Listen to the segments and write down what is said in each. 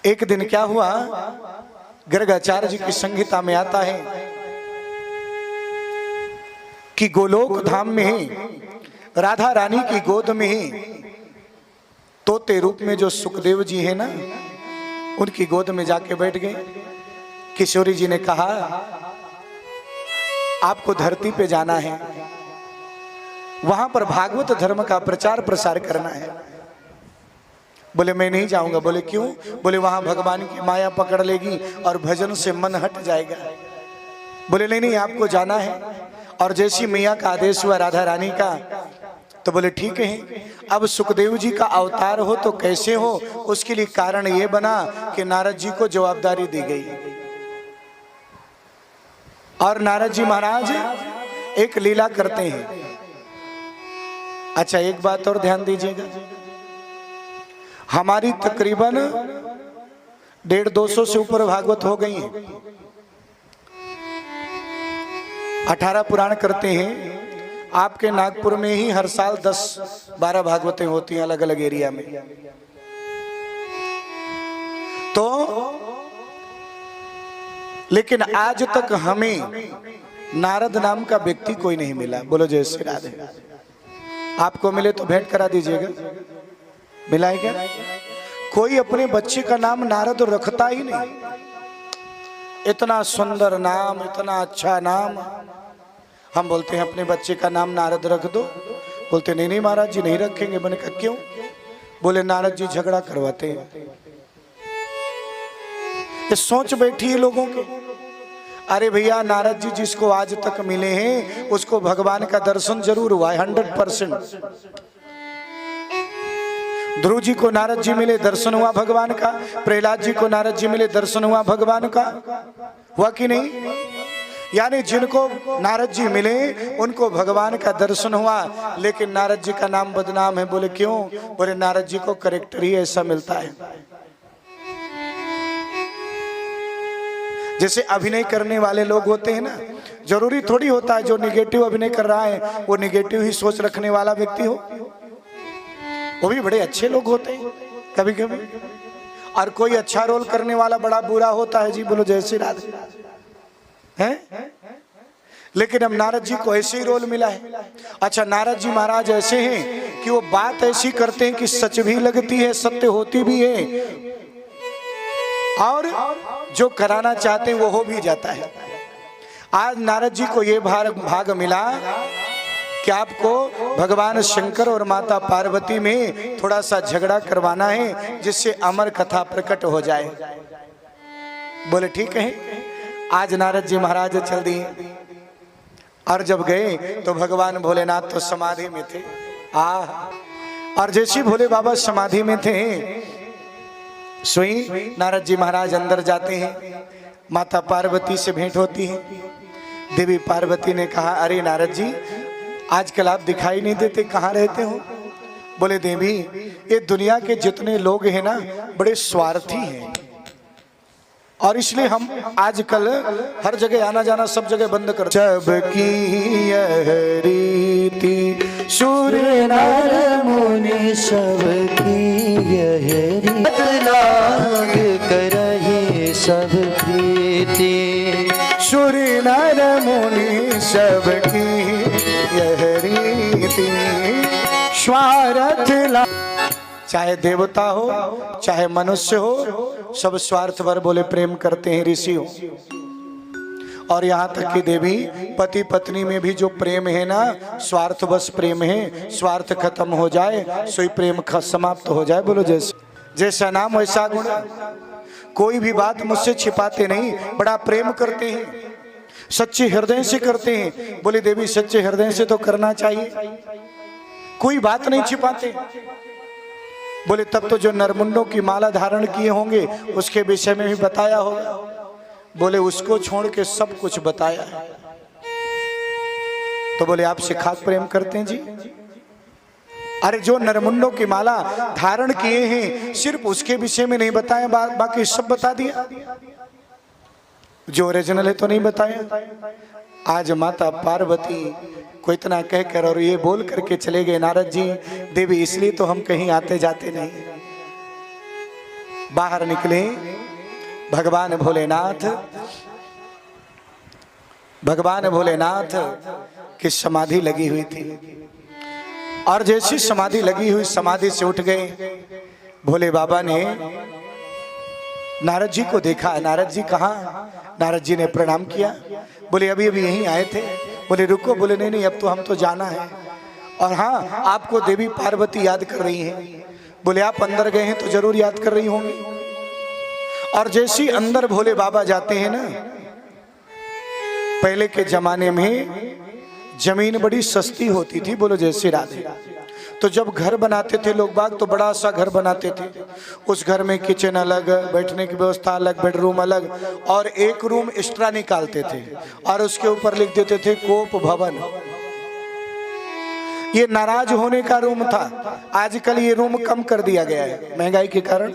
एक दिन क्या हुआ, गर्गाचार्य जी की संहिता में आता है कि गोलोक धाम में राधा रानी की गोद में तोते रूप में जो सुखदेव जी हैं ना, उनकी गोद में जाके बैठ गए। किशोरी जी ने कहा आपको धरती पे जाना है, वहां पर भागवत धर्म का प्रचार प्रसार करना है। बोले मैं नहीं जाऊंगा। बोले क्यों? बोले वहां भगवान की माया पकड़ लेगी और भजन से मन हट जाएगा। बोले नहीं नहीं, आपको जाना है। और जैसी मैया का आदेश हुआ राधा रानी का, तो बोले ठीक है। अब सुखदेव जी का अवतार हो तो कैसे हो, उसके लिए कारण ये बना कि नारद जी को जवाबदारी दी गई। और नारद जी महाराज एक लीला करते हैं। अच्छा एक बात और ध्यान दीजिएगा, हमारी तकरीबन 150-200 से ऊपर भागवत हो गई हैं। 18 पुराण करते हैं। आपके नागपुर में ही हर साल 10-12 भागवतें होती हैं अलग अलग एरिया में। तो लेकिन आज तक हमें नारद नाम का व्यक्ति कोई नहीं मिला। बोलो जय श्री राधे। आपको मिले तो भेंट करा दीजिएगा। मिला है क्या? कोई अपने बच्चे का नाम नारद रखता ही नहीं। इतना सुंदर नाम, इतना अच्छा नाम। हम बोलते हैं अपने बच्चे का नाम नारद रख दो। बोलते नहीं नहीं महाराज जी नहीं रखेंगे। मैंने कहा क्यों? बोले नारद जी झगड़ा करवाते हैं। ये सोच बैठी है लोगों के। अरे भैया, नारद जी जिसको आज तक मिले हैं उसको भगवान का दर्शन जरूर हुआ है 100%। ध्रुव जी को नारद जी मिले, दर्शन हुआ भगवान का। प्रहलाद जी को नारद जी मिले, दर्शन हुआ भगवान का। हुआ कि नहीं? यानी जिनको नारद जी मिले उनको भगवान का दर्शन हुआ। लेकिन नारद जी का नाम बदनाम है। बोले क्यों? बोले नारद जी को कैरेक्टर ही ऐसा मिलता है। जैसे अभिनय करने वाले लोग होते हैं ना, जरूरी थोड़ी होता है जो निगेटिव अभिनय कर रहा है वो निगेटिव ही सोच रखने वाला व्यक्ति हो। वो भी बड़े अच्छे लोग होते हैं कभी कभी। और कोई अच्छा रोल करने वाला बड़ा बुरा होता है। जी बोलो जय श्री राधे। हैं? लेकिन अब नारद जी को ऐसे ही रोल मिला है। अच्छा, नारद जी महाराज ऐसे हैं कि वो बात ऐसी करते हैं कि सच भी लगती है, सत्य होती भी है, और जो कराना चाहते हैं वो हो भी जाता है। आज नारद जी को ये भाग मिला कि आपको भगवान शंकर और माता पार्वती में थोड़ा सा झगड़ा करवाना है जिससे अमर कथा प्रकट हो जाए। बोले ठीक है। आज नारद जी महाराज चल दिए। और जब गए तो भगवान भोलेनाथ तो समाधि में थे। और जैसे भोले बाबा समाधि में थे, स्वयं नारद जी महाराज अंदर जाते हैं। माता पार्वती से भेंट होती है। देवी पार्वती ने कहा अरे नारद जी, आजकल आप दिखाई नहीं देते, कहाँ रहते हो? बोले देवी, ये दुनिया के जितने लोग हैं ना बड़े स्वार्थी हैं, और इसलिए हम आजकल हर जगह आना जाना सब जगह बंद कर। सबकी यह रीति सुर नर मुनि सबकी यह रीति करहि सब प्रीति। सुर नर मुनि सबकी यह रीति स्वार्थ ला। चाहे देवता हो चाहे मनुष्य हो, सब स्वार्थवर बोले प्रेम करते हैं ऋषि हो। और यहाँ तक कि देवी पति पत्नी में भी जो प्रेम है ना, स्वार्थवश प्रेम है। स्वार्थ खत्म हो जाए सोई प्रेम समाप्त हो जाए। बोलो जैसा नाम वैसा गुण। कोई भी बात मुझसे छिपाते नहीं, बड़ा प्रेम करते हैं, सच्चे हृदय से करते हैं। बोले देवी सच्चे हृदय से तो करना चाहिए, कोई बात नहीं छिपाते। बोले तब तो जो नरमुंडों की माला धारण किए होंगे उसके विषय में भी बताया होगा। बोले उसको छोड़ के सब कुछ बताया है। तो बोले आपसे खास प्रेम करते हैं जी। अरे जो नरमुंडों की माला धारण किए हैं सिर्फ उसके विषय में नहीं बताया, बाकी सब बता दिया। जो ओरिजिनल है तो नहीं बताया। आज माता पार्वती को इतना कहकर और ये बोल करके चले गए नारद जी, देवी इसलिए तो हम कहीं आते जाते नहीं। बाहर निकले भगवान भोलेनाथ की समाधि लगी हुई थी। और जैसी समाधि लगी हुई, समाधि से उठ गए। भोले बाबा ने नारद जी को देखा। नारद जी कहाँ? नारद जी ने प्रणाम किया। बोले अभी अभी यहीं आए थे। बोले रुको। बोले नहीं नहीं, अब तो हम तो जाना है। और हाँ, आपको देवी पार्वती याद कर रही हैं। बोले आप अंदर गए हैं तो जरूर याद कर रही होंगी। और जैसी अंदर भोले बाबा जाते हैं ना, पहले के जमाने में जमीन बड़ी सस्ती होती थी। बोलो जय श्री राधे। तो जब घर बनाते थे लोग बाग, तो बड़ा सा घर बनाते थे। उस घर में किचन अलग, बैठने की व्यवस्था अलग, बेडरूम अलग, और एक रूम एक्स्ट्रा निकालते थे और उसके ऊपर लिख देते थे कोप भवन। ये नाराज होने का रूम था। आजकल ये रूम कम कर दिया गया है महंगाई के कारण।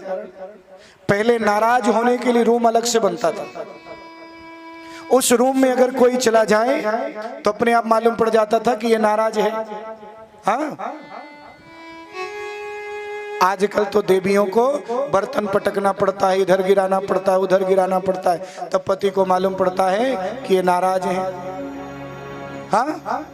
पहले नाराज होने के लिए रूम अलग से बनता था। उस रूम में अगर कोई चला जाए तो अपने आप मालूम पड़ जाता था कि ये नाराज है। हाँ, आजकल तो देवियों को बर्तन पटकना पड़ता है, इधर गिराना पड़ता है, उधर गिराना पड़ता है, तब पति को मालूम पड़ता है कि ये नाराज है। हाँ,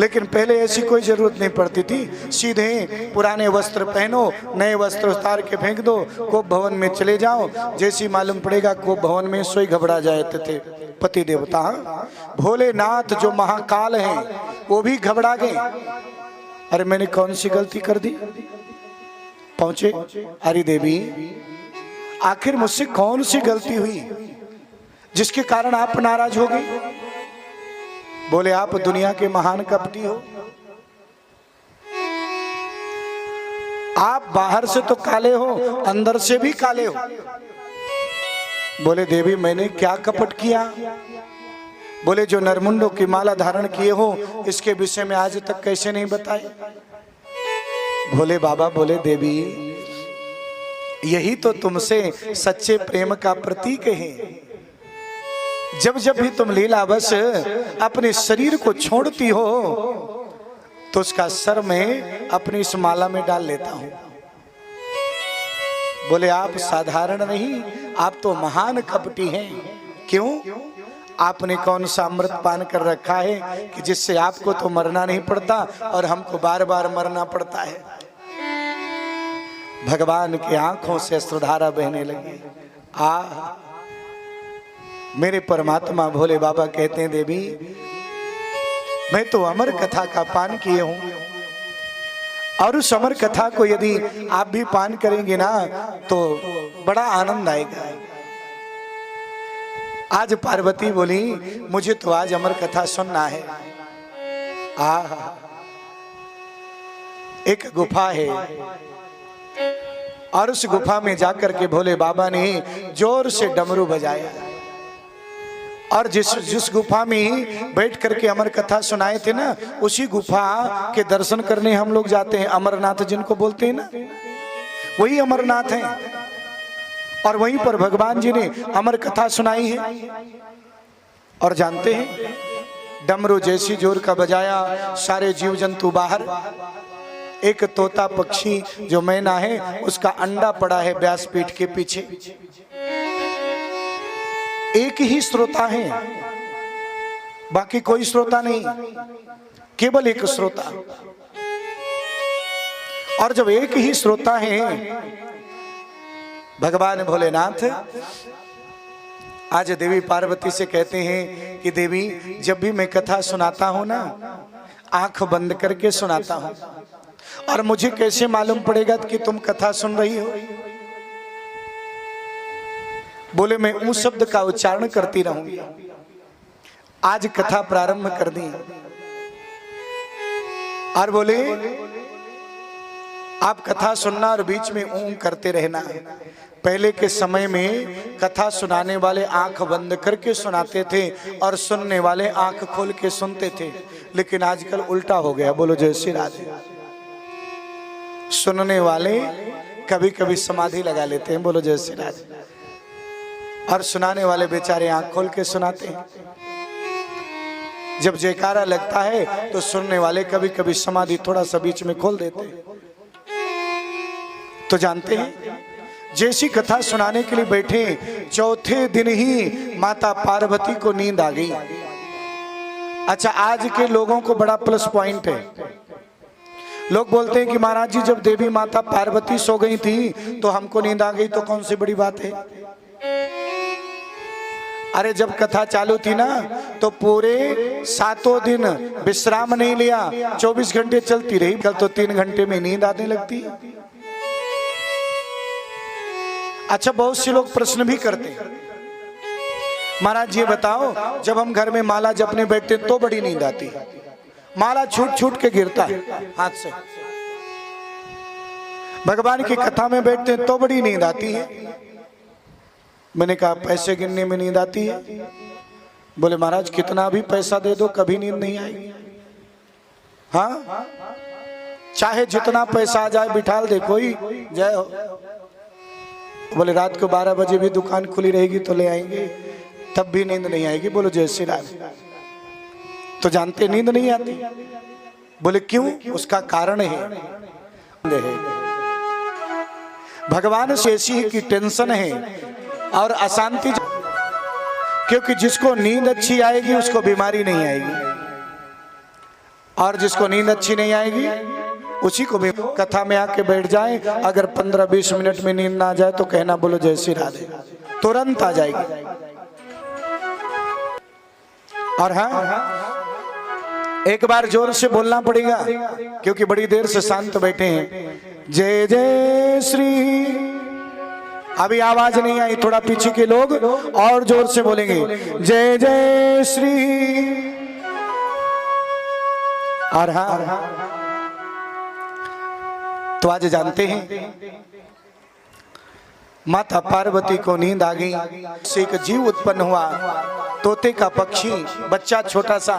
लेकिन पहले ऐसी कोई जरूरत नहीं पड़ती थी। सीधे पुराने वस्त्र पहनो, नए वस्त्र उतार के फेंक दो, कोप भवन में चले जाओ। जैसी मालूम पड़ेगा कोप भवन में, सोई घबरा जाते थे पति देवता। भोलेनाथ जो महाकाल हैं वो भी घबरा गए। अरे मैंने कौन सी गलती कर दी? पहुंचे, अरे देवी आखिर मुझसे कौन सी गलती हुई जिसके कारण आप नाराज हो गई? बोले आप दुनिया के महान कपटी हो। आप बाहर से तो काले हो, अंदर से भी काले हो। बोले देवी मैंने क्या कपट किया? बोले जो नरमुंडों की माला धारण किए हो इसके विषय में आज तक कैसे नहीं बताए? भोले बाबा बोले देवी यही तो तुमसे सच्चे प्रेम का प्रतीक है। जब जब भी तुम लीलावश अपने शरीर को छोड़ती हो तो उसका सर मैं अपनी इस माला में डाल लेता हूं। बोले आप साधारण नहीं, आप तो महान कपटी हैं। क्यों? आपने कौन सा अमृत पान कर रखा है कि जिससे आपको तो मरना नहीं पड़ता और हमको बार बार मरना पड़ता है? भगवान की आंखों से अश्रुधारा बहने लगी। मेरे परमात्मा भोले बाबा कहते हैं देवी मैं तो अमर कथा का पान किए हूं, और उस अमर कथा को यदि आप भी पान करेंगे ना तो बड़ा आनंद आएगा। आज पार्वती बोली मुझे तो आज अमर कथा सुनना है। एक गुफा है और उस गुफा में जाकर के भोले बाबा ने जोर से डमरू बजाया, और जिस गुफा में बैठ करके अमर कथा सुनाए थे ना, उसी गुफा के दर्शन करने हम लोग जाते हैं। अमरनाथ जिनको बोलते हैं ना, वही अमरनाथ हैं। और वहीं पर भगवान जी ने अमर कथा सुनाई है। और जानते हैं डमरू जैसी जोर का बजाया, सारे जीव जंतु बाहर। एक तोता पक्षी जो मैना है उसका अंडा पड़ा है व्यासपीठ के पीछे। एक ही श्रोता है, बाकी कोई श्रोता नहीं, केवल एक श्रोता। और जब एक ही श्रोता है भगवान भोलेनाथ आज देवी पार्वती से कहते हैं कि देवी जब भी मैं कथा सुनाता हूं ना, आंख बंद करके सुनाता हूं, और मुझे कैसे मालूम पड़ेगा कि तुम कथा सुन रही हो? बोले मैं उस शब्द का उच्चारण करती रहूंगी। आज कथा प्रारंभ कर दी। और बोले आप कथा सुनना और बीच में ऊं करते रहना है। पहले के समय में कथा सुनाने वाले आंख बंद करके सुनाते थे और सुनने वाले आंख खोल के सुनते थे, लेकिन आजकल उल्टा हो गया। बोलो जय श्री राधे। सुनने वाले कभी कभी समाधि लगा लेते हैं, बोलो जय श्री राधे, और सुनाने वाले बेचारे आंख खोल के सुनाते हैं। जब जयकारा लगता है तो सुनने वाले कभी कभी समाधि थोड़ा सा बीच में खोल देते हैं। तो जानते हैं जैसी कथा सुनाने के लिए बैठे, चौथे दिन ही माता पार्वती को नींद आ गई। अच्छा, आज के लोगों को बड़ा प्लस पॉइंट है। लोग बोलते हैं कि महाराज जी जब देवी माता पार्वती सो गई थी तो हमको नींद आ गई, तो कौन सी बड़ी बात है। अरे जब कथा चालू थी ना तो पूरे 7 दिन विश्राम नहीं लिया, 24 घंटे चलती रही। कल तो 3 घंटे में नींद आने लगती। अच्छा, बहुत से लोग प्रश्न भी करते हैं, महाराज ये बताओ जब हम घर में माला जपने बैठते तो बड़ी नींद आती है, माला छूट छूट के गिरता है हाथ से, भगवान की कथा में बैठते तो बड़ी नींद आती है। मैंने कहा पैसे गिनने में नींद आती है? बोले महाराज कितना भी पैसा दे दो कभी नींद नहीं आएगी। हाँ, चाहे जितना पैसा आ जाए बिठाल दे कोई, जय हो। बोले रात को 12 बजे भी दुकान खुली रहेगी तो ले आएंगे, तब भी नींद नहीं आएगी। बोलो जय श्री राम। तो जानते नींद नहीं आती। बोले क्यों? उसका कारण है भगवान से ऐसी की टेंशन है और अशांति, क्योंकि जिसको नींद अच्छी आएगी उसको बीमारी नहीं आएगी, और जिसको नींद अच्छी नहीं आएगी उसी को भी कथा में आके बैठ जाए, अगर 15-20 मिनट में नींद ना आ जाए तो कहना बोलो जय श्री राधे, तुरंत आ जाएगी। और हाँ, एक बार जोर से बोलना पड़ेगा क्योंकि बड़ी देर से शांत बैठे हैं। जय जय श्री, अभी आवाज नहीं आई, थोड़ा पीछे के लोग और जोर से बोलेंगे जय जय श्री। और हाँ, तो आज जानते हैं माता पार्वती को नींद आ गई, से एक जीव उत्पन्न हुआ, तोते का पक्षी, बच्चा छोटा सा,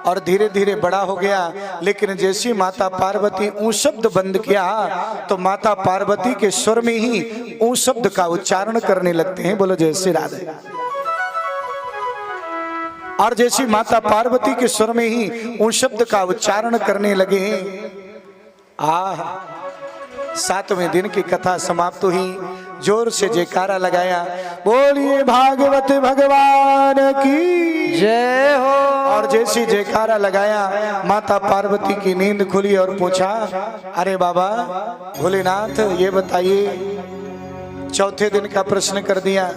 और धीरे धीरे बड़ा हो गया। लेकिन जैसी माता पार्वती ऊ शब्द बंद किया तो माता पार्वती के स्वर में ही ऊ शब्द का उच्चारण करने लगते हैं। बोलो जय श्री राधे। और जैसी माता पार्वती के स्वर में ही ऊ शब्द का उच्चारण करने लगे, 7वें दिन की कथा समाप्त हुई। जोर से जयकारा लगाया, बोलिए भागवत भगवान की जय हो। और जैसी जयकारा लगाया माता पार्वती की नींद खुली और पूछा, अरे बाबा भोलेनाथ ये बताइए, चौथे दिन का प्रश्न कर दिया।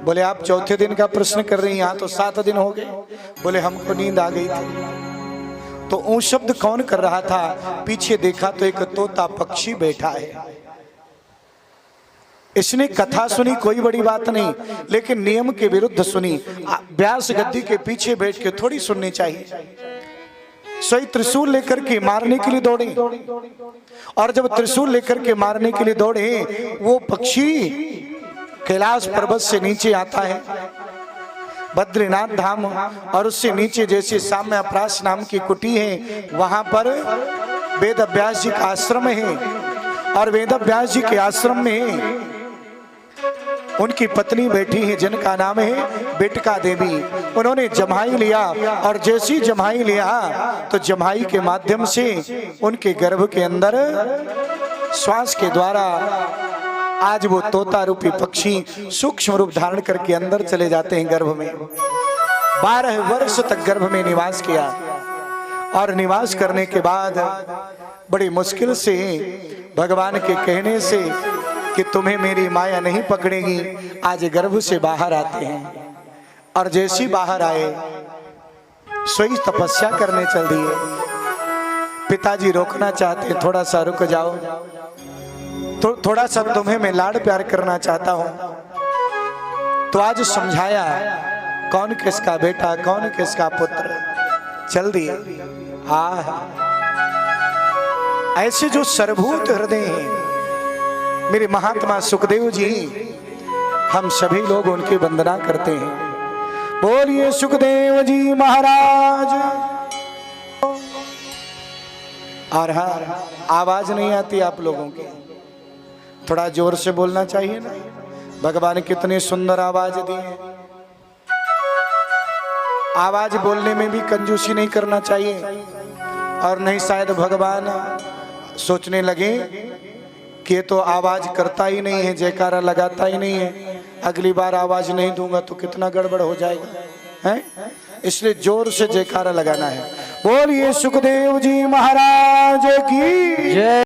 बोले आप चौथे दिन का प्रश्न कर रही हैं, यहाँ तो 7 दिन हो गए। बोले हमको नींद आ गई थी। तो ऊ शब्द कौन कर रहा था? पीछे देखा तो एक तोता पक्षी बैठा है। इसने कथा सुनी, कोई बड़ी बात नहीं, लेकिन नियम के विरुद्ध सुनी। व्यास गद्दी के पीछे बैठ के थोड़ी सुननी चाहिए। सोई त्रिशूल लेकर के मारने के लिए दौड़े, और जब त्रिशूल लेकर के मारने के लिए दौड़े, वो पक्षी कैलाश पर्वत से नीचे आता है, बद्रीनाथ धाम, और उससे नीचे जैसे साम्य अपराश नाम की कुटी है, वहां पर वेद व्यास जी का आश्रम है। और वेद व्यास जी के आश्रम में उनकी पत्नी बैठी है जिनका नाम है बेटका देवी। उन्होंने जमाई लिया, और जैसी जमाई लिया तो जमाई के माध्यम से उनके गर्भ के अंदर श्वास के द्वारा आज वो तोता रूपी पक्षी सूक्ष्म रूप धारण करके अंदर चले जाते हैं गर्भ में। 12 वर्ष तक गर्भ में निवास किया, और निवास करने के बाद बड़ी मुश्किल से भगवान के कहने से कि तुम्हें मेरी माया नहीं पकड़ेगी, आज गर्भ से बाहर आते हैं। और जैसी बाहर आए सोई तपस्या करने चल दिए। पिताजी रोकना चाहते, थोड़ा सा रुक जाओ, तो थोड़ा सा तुम्हें मैं लाड़ प्यार करना चाहता हूं। तो आज समझाया कौन किसका बेटा, कौन किसका पुत्र, चल दिए। ऐसे जो सर्वभूत हृदय हैं मेरे महात्मा सुखदेव जी, हम सभी लोग उनकी वंदना करते हैं। बोलिए सुखदेव जी महाराज। और हाँ, आवाज नहीं आती आप लोगों की, थोड़ा जोर से बोलना चाहिए ना। भगवान कितनी सुंदर आवाज दी है। आवाज बोलने में भी कंजूसी नहीं करना चाहिए, और नहीं शायद भगवान सोचने लगे कि ये तो आवाज करता ही नहीं है, जयकारा लगाता ही नहीं है, अगली बार आवाज नहीं दूंगा तो कितना गड़बड़ हो जाएगा है। इसलिए जोर से जयकारा लगाना है। बोलिए सुखदेव जी महाराज की जय।